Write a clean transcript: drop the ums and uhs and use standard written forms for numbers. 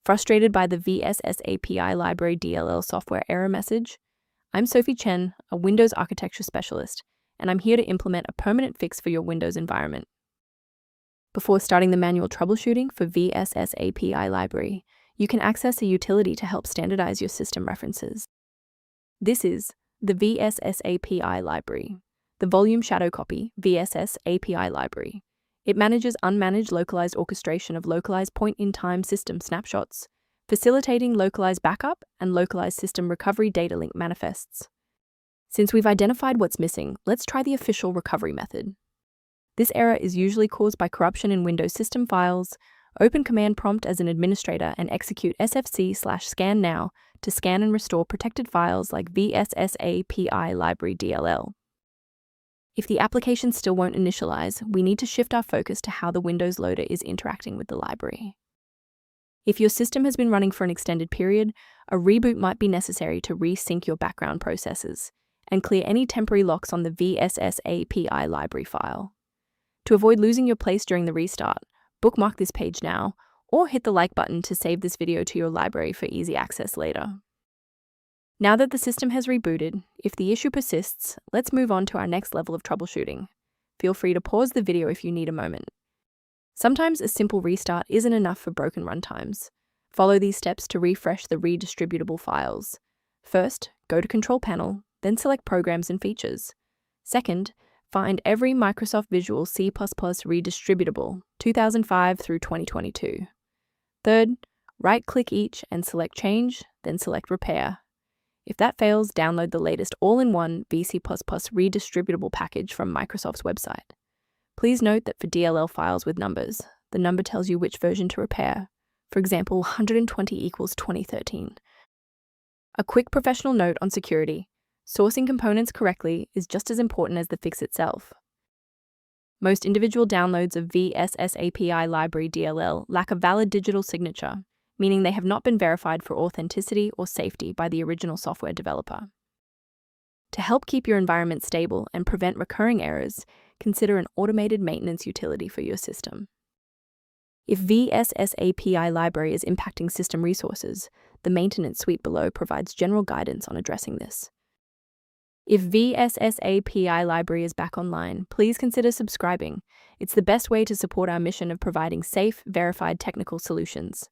Frustrated by the Vssapi Library DLL software error message? I'm Sophie Chen, a Windows architecture specialist, and I'm here to implement a permanent fix for your Windows environment. Before starting the manual troubleshooting for Vssapi Library, you can access a utility to help standardize your system references. This is the Vssapi Library, the volume shadow copy Vssapi Library. It manages unmanaged localized orchestration of localized point-in-time system snapshots, facilitating localized backup and localized system recovery data link manifests. Since we've identified what's missing, let's try the official recovery method. This error is usually caused by corruption in Windows system files. Open command prompt as an administrator and execute sfc/scan now to scan and restore protected files like Vssapi Library DLL. If the application still won't initialize, we need to shift our focus to how the Windows loader is interacting with the library. If your system has been running for an extended period, a reboot might be necessary to resync your background processes and clear any temporary locks on the Vssapi library file. To avoid losing your place during the restart, bookmark this page now, or hit the like button to save this video to your library for easy access later. Now that the system has rebooted, if the issue persists, let's move on to our next level of troubleshooting. Feel free to pause the video if you need a moment. Sometimes a simple restart isn't enough for broken runtimes. Follow these steps to refresh the Redistributable files. First, go to Control Panel, then select Programs and Features. Second, find every Microsoft Visual C++ Redistributable 2005 through 2022. Third, right-click each and select Change, then select Repair. If that fails, download the latest all-in-one VC++ Redistributable package from Microsoft's website. Please note that for DLL files with numbers, the number tells you which version to repair. For example, 120 equals 2013. A quick professional note on security. Sourcing components correctly is just as important as the fix itself. Most individual downloads of Vssapi Library DLL lack a valid digital signature, meaning they have not been verified for authenticity or safety by the original software developer. To help keep your environment stable and prevent recurring errors, consider an automated maintenance utility for your system. If Vssapi Library is impacting system resources, the maintenance suite below provides general guidance on addressing this. If Vssapi Library is back online, please consider subscribing. It's the best way to support our mission of providing safe, verified technical solutions.